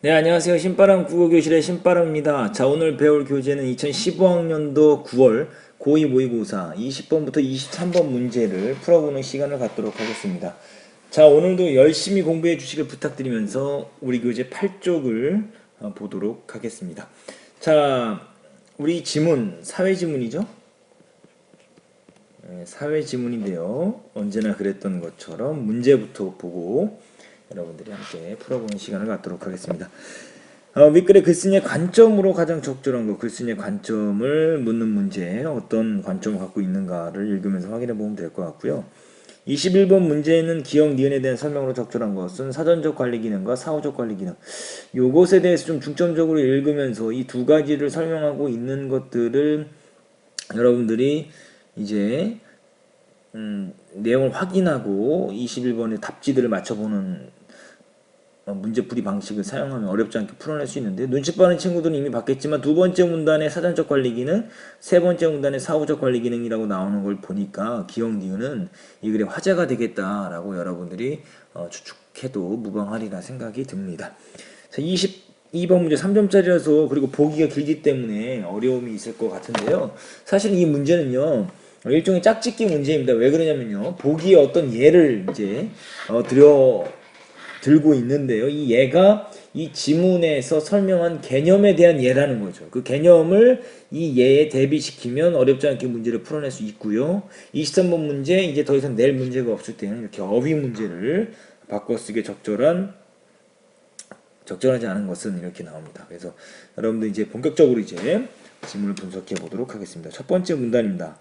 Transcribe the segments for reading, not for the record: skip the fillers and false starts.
네, 안녕하세요. 신바람 국어교실의 신바람입니다. 자, 오늘 배울 교재는 2015학년도 9월 고2 모의고사 20번부터 23번 문제를 풀어보는 시간을 갖도록 하겠습니다. 자, 오늘도 열심히 공부해 주시길 부탁드리면서 우리 교재 8쪽을 보도록 하겠습니다. 자, 우리 지문, 사회지문이죠? 네, 사회지문인데요. 언제나 그랬던 것처럼 문제부터 보고 여러분들이 함께 풀어보는 시간을 갖도록 하겠습니다. 윗글에 글쓴이의 관점으로 가장 적절한 것, 글쓴이의 관점을 묻는 문제, 어떤 관점을 갖고 있는가를 읽으면서 확인해 보면 될 것 같고요. 21번 문제는 기억, 니은에 대한 설명으로 적절한 것은 사전적 관리 기능과 사후적 관리 기능. 요것에 대해서 좀 중점적으로 읽으면서 이 두 가지를 설명하고 있는 것들을 여러분들이 이제 내용을 확인하고 21번의 답지들을 맞춰보는 문제풀이 방식을 사용하면 어렵지 않게 풀어낼 수 있는데, 눈치 빠른 친구들은 이미 봤겠지만 두 번째 문단의 사전적 관리 기능, 세 번째 문단의 사후적 관리 기능이라고 나오는 걸 보니까 기억 니은은 이 글의 화제가 되겠다라고 여러분들이 추측해도 무방하리라 생각이 듭니다. 자, 22번 문제 3점짜리라서 그리고 보기가 길기 때문에 어려움이 있을 것 같은데요. 사실 이 문제는요, 일종의 짝짓기 문제입니다. 왜 그러냐면요, 보기에 어떤 예를 이제 들고 있는데요. 이 예가 이 지문에서 설명한 개념에 대한 예라는 거죠. 그 개념을 이 예에 대비시키면 어렵지 않게 문제를 풀어낼 수 있고요. 23번 문제, 이제 더 이상 낼 문제가 없을 때는 이렇게 어휘 문제를 바꿔 쓰기에 적절하지 않은 것은 이렇게 나옵니다. 그래서 여러분들 이제 본격적으로 이제 지문을 분석해 보도록 하겠습니다. 첫 번째 문단입니다.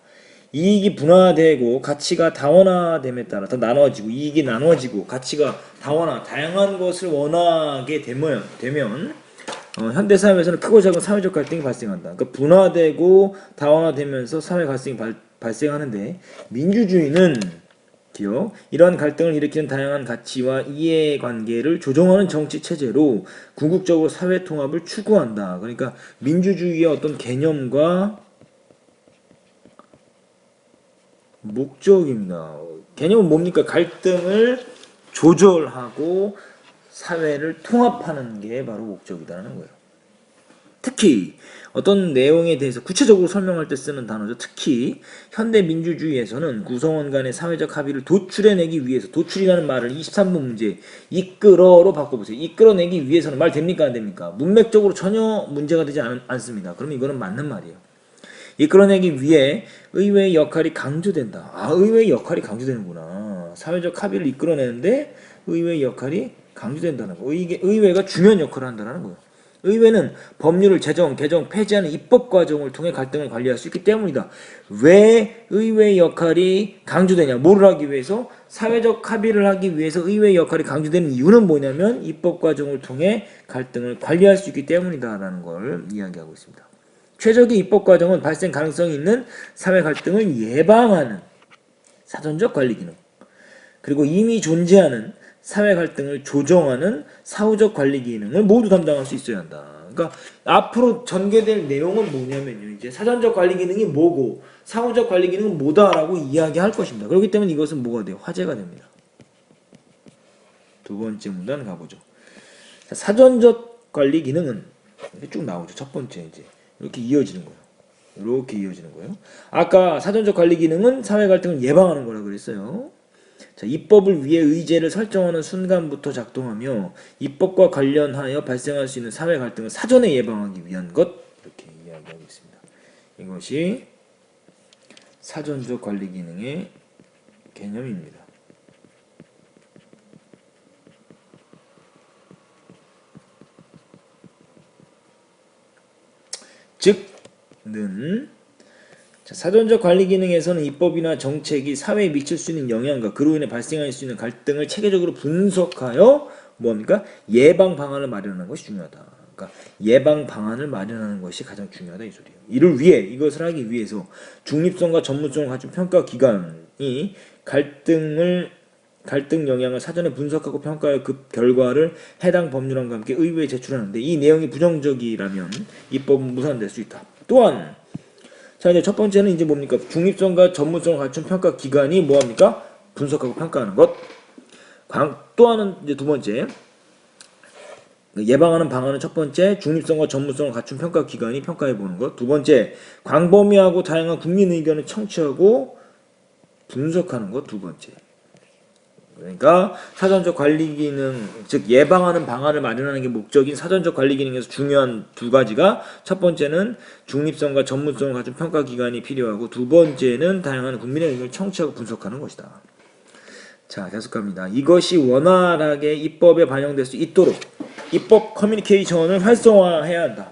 이익이 분화되고 가치가 다원화됨에 따라 더 나눠지고, 이익이 나눠지고 가치가 다양한 것을 원하게 되면 현대 사회에서는 크고 작은 사회적 갈등이 발생한다. 그러니까 분화되고 다원화되면서 사회 갈등이 발생하는데, 민주주의는 이러한 갈등을 일으키는 다양한 가치와 이해관계를 조정하는 정치 체제로 궁극적으로 사회 통합을 추구한다. 그러니까 민주주의의 어떤 개념과 목적입니다. 개념은 뭡니까? 갈등을 조절하고 사회를 통합하는 게 바로 목적이라는 거예요. 특히 어떤 내용에 대해서 구체적으로 설명할 때 쓰는 단어죠. 특히 현대 민주주의에서는 구성원 간의 사회적 합의를 도출해내기 위해서, 도출이라는 말을 23번 문제 이끌어로 바꿔보세요. 이끌어내기 위해서는 말 됩니까? 안 됩니까? 문맥적으로 전혀 문제가 되지 않습니다. 그러면 이거는 맞는 말이에요. 이끌어내기 위해 의회의 역할이 강조된다. 의회의 역할이 강조되는구나. 사회적 합의를 이끌어내는데 의회의 역할이 강조된다는 거. 의회가 중요한 역할을 한다는 거예요. 의회는 법률을 제정, 개정, 폐지하는 입법 과정을 통해 갈등을 관리할 수 있기 때문이다. 왜 의회의 역할이 강조되냐? 뭐를 하기 위해서? 사회적 합의를 하기 위해서 의회의 역할이 강조되는 이유는 뭐냐면 입법 과정을 통해 갈등을 관리할 수 있기 때문이다 라는 걸 이야기하고 있습니다. 최적의 입법 과정은 발생 가능성이 있는 사회 갈등을 예방하는 사전적 관리 기능, 그리고 이미 존재하는 사회 갈등을 조정하는 사후적 관리 기능을 모두 담당할 수 있어야 한다. 그러니까 앞으로 전개될 내용은 뭐냐면요, 이제 사전적 관리 기능이 뭐고 사후적 관리 기능은 뭐다라고 이야기할 것입니다. 그렇기 때문에 이것은 뭐가 돼요? 화제가 됩니다. 두 번째 문단 가보죠. 사전적 관리 기능은 이렇게 쭉 나오죠. 첫 번째 이제 이렇게 이어지는 거예요. 이렇게 이어지는 거예요. 아까 사전적 관리 기능은 사회 갈등을 예방하는 거라 그랬어요. 자, 입법을 위해 의제를 설정하는 순간부터 작동하며 입법과 관련하여 발생할 수 있는 사회 갈등을 사전에 예방하기 위한 것, 이렇게 이야기하고 있습니다. 이것이 사전적 관리 기능의 개념입니다. 즉는 사전적 관리 기능에서는 입법이나 정책이 사회에 미칠 수 있는 영향과 그로 인해 발생할 수 있는 갈등을 체계적으로 분석하여 뭡니까? 예방 방안을 마련하는 것이 중요하다. 그러니까 예방 방안을 마련하는 것이 가장 중요하다 이 소리예요. 이것을 하기 위해서 중립성과 전문성을 갖춘 평가 기관이 갈등 영향을 사전에 분석하고 평가하여 그 결과를 해당 법률안과 함께 의회에 제출하는데, 이 내용이 부정적이라면 입법은 무산될 수 있다. 또한 자, 이제 첫 번째는 이제 뭡니까? 중립성과 전문성을 갖춘 평가 기관이 뭐합니까? 분석하고 평가하는 것. 또 하나는 이제 두 번째, 예방하는 방안은 첫 번째, 중립성과 전문성을 갖춘 평가기관이 평가해보는 것. 두 번째, 광범위하고 다양한 국민 의견을 청취하고 분석하는 것. 두 번째. 그러니까 사전적 관리 기능, 즉 예방하는 방안을 마련하는 게 목적인 사전적 관리 기능에서 중요한 두 가지가, 첫 번째는 중립성과 전문성을 갖춘 평가기관이 필요하고, 두 번째는 다양한 국민의 의견을 청취하고 분석하는 것이다. 자, 계속 갑니다. 이것이 원활하게 입법에 반영될 수 있도록 입법 커뮤니케이션을 활성화해야 한다.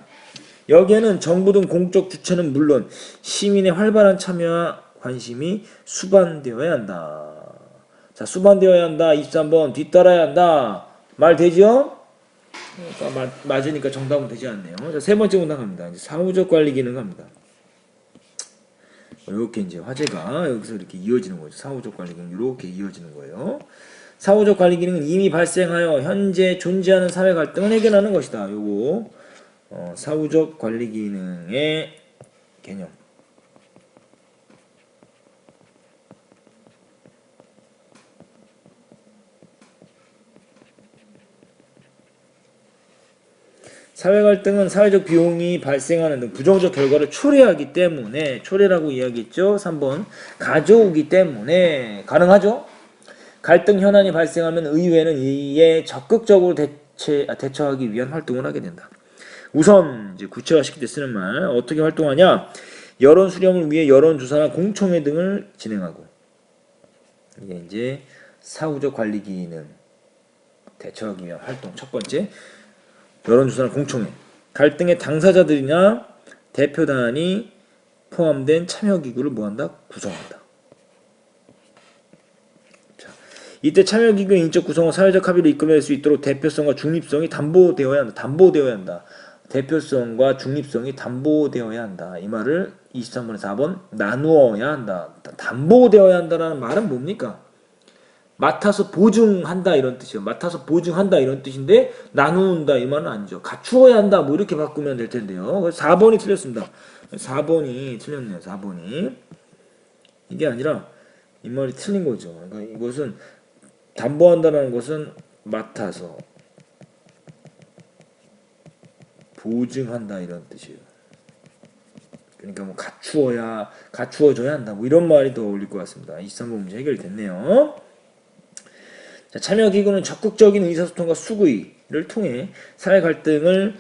여기에는 정부 등 공적 주체는 물론 시민의 활발한 참여와 관심이 수반되어야 한다. 자, 수반되어야 한다. 23번 뒤따라야 한다. 말 되죠? 그러니까 맞으니까 정답은 되지 않네요. 자, 세 번째 문단 갑니다. 이제 사후적 관리 기능 갑니다. 이렇게 이제 화제가 여기서 이렇게 이어지는 거죠. 사후적 관리 기능 이렇게 이어지는 거예요. 사후적 관리 기능은 이미 발생하여 현재 존재하는 사회 갈등을 해결하는 것이다. 요거 사후적 관리 기능의 개념. 사회 갈등은 사회적 비용이 발생하는 등 부정적 결과를 초래하기 때문에, 초래라고 이야기했죠. 3번 가져오기 때문에 가능하죠. 갈등 현안이 발생하면 의회는 이에 적극적으로 대처하기 위한 활동을 하게 된다. 우선 이제 구체화시킬 때 쓰는 말, 어떻게 활동하냐? 여론 수렴을 위해 여론조사나 공청회 등을 진행하고, 이게 이제 사후적 관리 기능 대처하기 위한 활동. 첫 번째, 여론조사나 공청회, 갈등의 당사자들이나 대표단이 포함된 참여기구를 뭐한다? 구성한다. 자, 이때 참여기구의 인적 구성은 사회적 합의를 이끌어낼 수 있도록 대표성과 중립성이 담보되어야 한다. 담보되어야 한다. 대표성과 중립성이 담보되어야 한다. 이 말을 23번에 4번 나누어야 한다. 담보되어야 한다라는 말은 뭡니까? 맡아서 보증한다 이런 뜻이에요. 맡아서 보증한다 이런 뜻인데 나누는다 이 말은 아니죠. 갖추어야 한다 뭐 이렇게 바꾸면 될 텐데요. 그래서 4번이 틀렸습니다. 4번이 틀렸네요. 4번이. 이게 아니라 이 말이 틀린 거죠. 그러니까 이것은 담보한다는 것은 맡아서 보증한다 이런 뜻이에요. 그러니까 뭐 갖추어져야 한다 뭐 이런 말이 더 어울릴 것 같습니다. 23번 문제 해결됐네요. 자, 참여기구는 적극적인 의사소통과 수구의를 통해 사회 갈등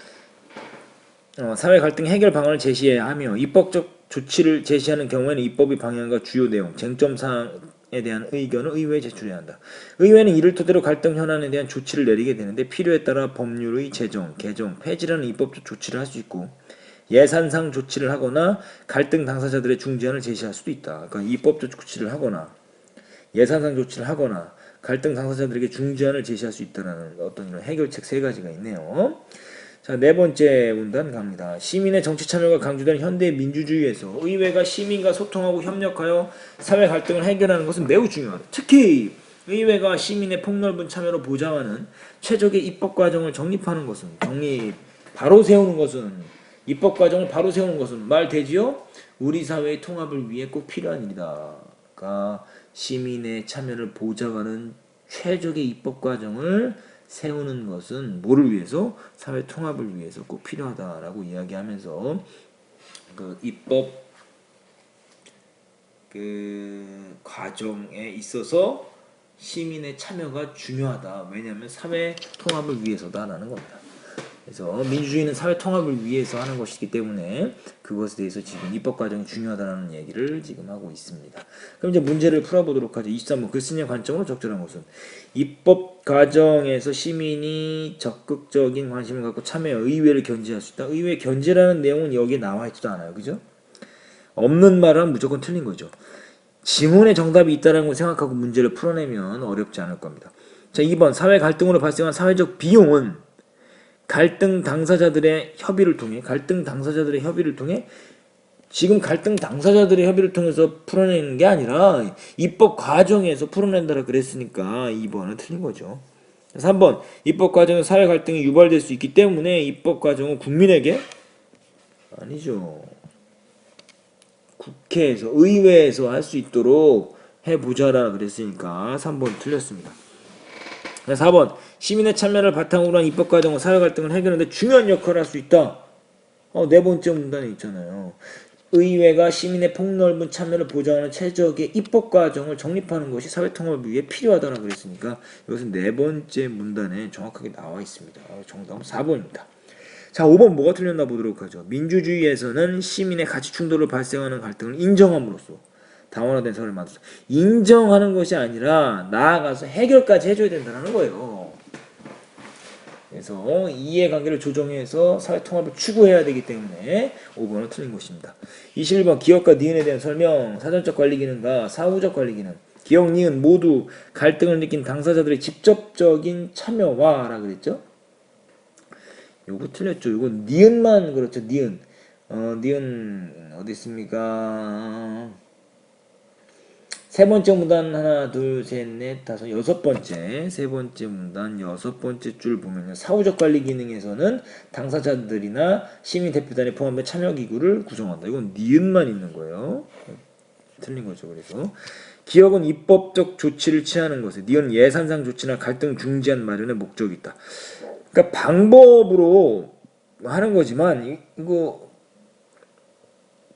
해결 방안을 제시해야 하며 입법적 조치를 제시하는 경우에는 입법의 방향과 주요 내용, 쟁점 사항에 대한 의견을 의회에 제출해야 한다. 의회는 이를 토대로 갈등 현안에 대한 조치를 내리게 되는데 필요에 따라 법률의 제정, 개정, 폐지라는 입법적 조치를 할 수 있고 예산상 조치를 하거나 갈등 당사자들의 중재안을 제시할 수도 있다. 그러니까 입법적 조치를 하거나 예산상 조치를 하거나 갈등 당사자들에게 중재안을 제시할 수 있다는 어떤 이런 해결책 세 가지가 있네요. 자, 네 번째 문단 갑니다. 시민의 정치 참여가 강조되는 현대 민주주의에서 의회가 시민과 소통하고 협력하여 사회 갈등을 해결하는 것은 매우 중요하다. 특히 의회가 시민의 폭넓은 참여로 보장하는 최적의 입법 과정을 정립하는 것은 입법 과정을 바로 세우는 것은 말 되지요? 우리 사회의 통합을 위해 꼭 필요한 일이다. 그러니까 시민의 참여를 보장하는 최적의 입법 과정을 세우는 것은 뭐를 위해서? 사회 통합을 위해서 꼭 필요하다라고 이야기하면서 그 입법 그 과정에 있어서 시민의 참여가 중요하다. 왜냐하면 사회 통합을 위해서다라는 겁니다. 그래서 민주주의는 사회 통합을 위해서 하는 것이기 때문에 그것에 대해서 지금 입법 과정이 중요하다는 얘기를 지금 하고 있습니다. 그럼 이제 문제를 풀어보도록 하죠. 23번 글쓴이의 관점으로 적절한 것은 입법 과정에서 시민이 적극적인 관심을 갖고 참여해 의회를 견제할 수 있다. 의회 견제라는 내용은 여기에 나와 있지도 않아요. 그죠? 없는 말은 무조건 틀린 거죠. 지문에 정답이 있다는 걸 생각하고 문제를 풀어내면 어렵지 않을 겁니다. 자, 2번 사회 갈등으로 발생한 사회적 비용은 갈등 당사자들의 협의를 통해 지금 갈등 당사자들의 협의를 통해서 풀어내는 게 아니라 입법 과정에서 풀어낸다라 그랬으니까 2번은 틀린 거죠. 3번 입법 과정에서 사회 갈등이 유발될 수 있기 때문에 입법 과정은 국민에게 아니죠. 국회에서 의회에서 할 수 있도록 해보자라 그랬으니까 3번 틀렸습니다. 자, 4번. 시민의 참여를 바탕으로 한 입법 과정은 사회 갈등을 해결하는 데 중요한 역할을 할 수 있다. 네 번째 문단에 있잖아요. 의회가 시민의 폭넓은 참여를 보장하는 최적의 입법 과정을 정립하는 것이 사회 통합을 위해 필요하다고 그랬으니까 이것은 네 번째 문단에 정확하게 나와 있습니다. 정답은 4번입니다. 자, 5번 뭐가 틀렸나 보도록 하죠. 민주주의에서는 시민의 가치 충돌을 발생하는 갈등을 인정함으로써 다원화된 사회를 만들었다. 인정하는 것이 아니라 나아가서 해결까지 해줘야 된다는 거예요. 그래서 이해관계를 조정해서 사회 통합을 추구해야 되기 때문에 5번은 틀린 것입니다. 21번 기업과 니은에 대한 설명. 사전적 관리 기능과 사후적 관리 기능. 기업, 니은 모두 갈등을 느낀 당사자들의 직접적인 참여와 라 그랬죠. 요거 틀렸죠. 요거 니은만 그렇죠. 니은. 니은 어디 있습니까? 세 번째 문단 하나 둘 셋 넷 다섯 여섯 번째 세 번째 문단 여섯 번째 줄 보면요. 사후적 관리 기능에서는 당사자들이나 시민 대표단에 포함된 참여 기구를 구성한다. 이건 니은만 있는 거예요. 틀린 거죠. 그래서 기업은 입법적 조치를 취하는 것에 니은 예산상 조치나 갈등 중지한 마련의 목적이 있다. 그러니까 방법으로 하는 거지만 이거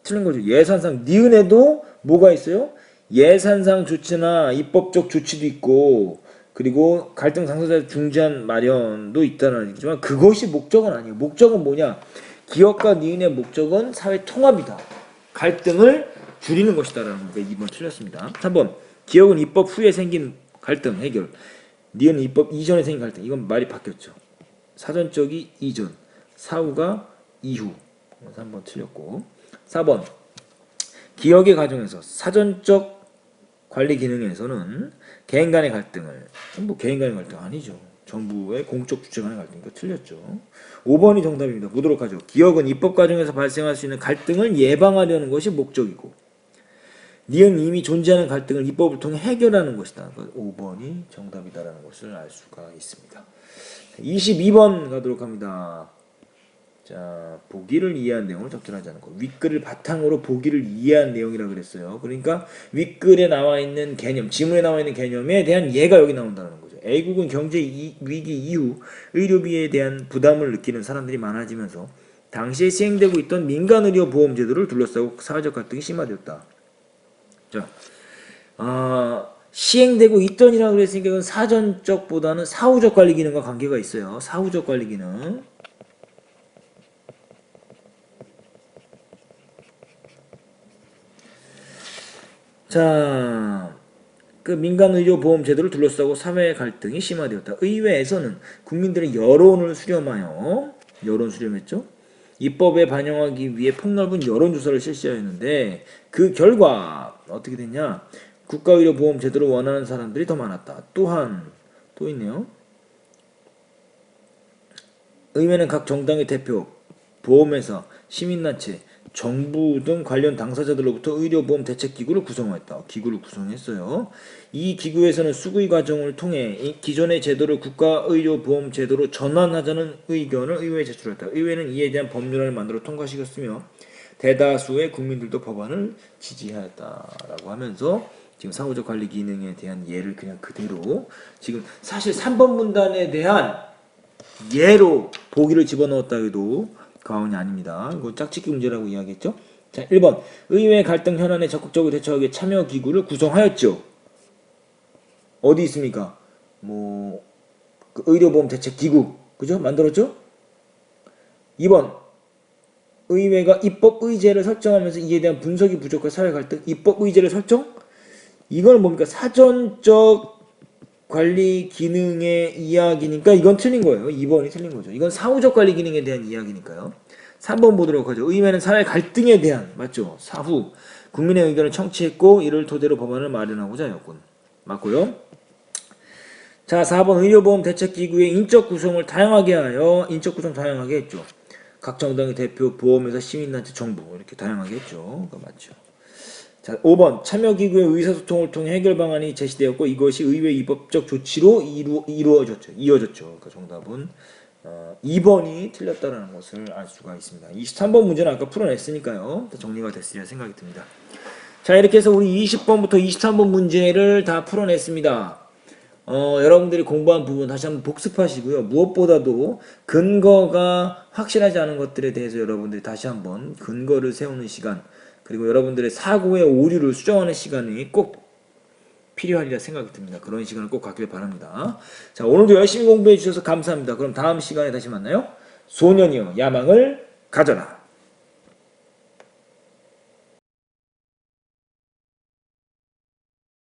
틀린 거죠. 예산상 니은에도 뭐가 있어요? 예산상 조치나 입법적 조치도 있고 그리고 갈등 당사자 중재안 마련도 있다는 얘기지만 그것이 목적은 아니에요. 목적은 뭐냐? 기업과 니은의 목적은 사회 통합이다. 갈등을 줄이는 것이다라는 거니까 2번 틀렸습니다. 3번 기업은 입법 후에 생긴 갈등 해결. 니은은 입법 이전에 생긴 갈등. 이건 말이 바뀌었죠. 사전적이 이전, 사후가 이후. 3번 틀렸고 4번 기업의 과정에서 사전적 관리 기능에서는 개인 간의 갈등을 개인 간의 갈등 아니죠. 정부의 공적 주체 간의 갈등. 이거 틀렸죠. 5번이 정답입니다. 보도록 하죠. 기업은 입법 과정에서 발생할 수 있는 갈등을 예방하려는 것이 목적이고 니은 이미 존재하는 갈등을 입법을 통해 해결하는 것이다. 5번이 정답이다라는 것을 알 수가 있습니다. 22번 가도록 합니다. 자, 보기를 이해한 내용을 적절하지 않은 거. 윗글을 바탕으로 보기를 이해한 내용이라 그랬어요. 그러니까 윗글에 나와 있는 개념, 지문에 나와 있는 개념에 대한 예가 여기 나온다는 거죠. A국은 경제 위기 이후 의료비에 대한 부담을 느끼는 사람들이 많아지면서 당시에 시행되고 있던 민간의료보험 제도를 둘러싸고 사회적 갈등이 심화되었다. 자, 시행되고 있던이라고 그랬으니까 이건 사전적보다는 사후적 관리 기능과 관계가 있어요. 사후적 관리 기능. 자, 그 민간의료보험 제도를 둘러싸고 사회 갈등이 심화되었다. 의회에서는 국민들의 여론을 수렴하여 여론 수렴했죠. 입법에 반영하기 위해 폭넓은 여론조사를 실시하였는데 그 결과 어떻게 됐냐? 국가의료보험 제도를 원하는 사람들이 더 많았다. 또한 또 있네요. 의회는 각 정당의 대표, 보험회사, 시민단체, 정부 등 관련 당사자들로부터 의료보험 대책기구를 구성했다. 기구를 구성했어요. 이 기구에서는 수의 과정을 통해 기존의 제도를 국가의료보험 제도로 전환하자는 의견을 의회에 제출했다. 의회는 이에 대한 법률안을 만들어 통과시켰으며 대다수의 국민들도 법안을 지지하였다라고 하면서 지금 사후적 관리 기능에 대한 예를 그냥 그대로 지금 사실 3번 문단에 대한 예로 보기를 집어넣었다 해도 과언이 아닙니다. 이거 짝짓기 문제라고 이야기했죠. 자, 1번 의회 갈등 현안에 적극적으로 대처하기 위해 참여기구를 구성하였죠. 어디 있습니까? 그 의료보험 대책기구 그죠? 만들었죠. 2번 의회가 입법의제를 설정하면서 이에 대한 분석이 부족한 사회 갈등 입법의제를 설정? 이건 뭡니까? 사전적 관리 기능의 이야기니까 이건 틀린 거예요. 2번이 틀린 거죠. 이건 사후적 관리 기능에 대한 이야기니까요. 3번 보도록 하죠. 의회는 사회 갈등에 대한 맞죠? 사후 국민의 의견을 청취했고 이를 토대로 법안을 마련하고자 하였군. 맞고요. 자, 4번 의료보험 대책기구의 인적 구성을 다양하게 하여 인적 구성 다양하게 했죠. 각 정당의 대표, 보험회사, 시민단체, 정부 이렇게 다양하게 했죠. 그거 맞죠. 자, 5번 참여기구의 의사소통을 통해 해결 방안이 제시되었고 이것이 의회 입법적 조치로 이루어졌죠. 그러니까 정답은 2번이 틀렸다는 것을 알 수가 있습니다. 23번 문제는 아까 풀어냈으니까요. 정리가 됐으리라 생각이 듭니다. 자, 이렇게 해서 우리 20번부터 23번 문제를 다 풀어냈습니다. 여러분들이 공부한 부분 다시 한번 복습하시고요. 무엇보다도 근거가 확실하지 않은 것들에 대해서 여러분들이 다시 한번 근거를 세우는 시간, 그리고 여러분들의 사고의 오류를 수정하는 시간이 꼭 필요하리라 생각이 듭니다. 그런 시간을 꼭 갖길 바랍니다. 자, 오늘도 열심히 공부해 주셔서 감사합니다. 그럼 다음 시간에 다시 만나요. 소년이여 야망을 가져라.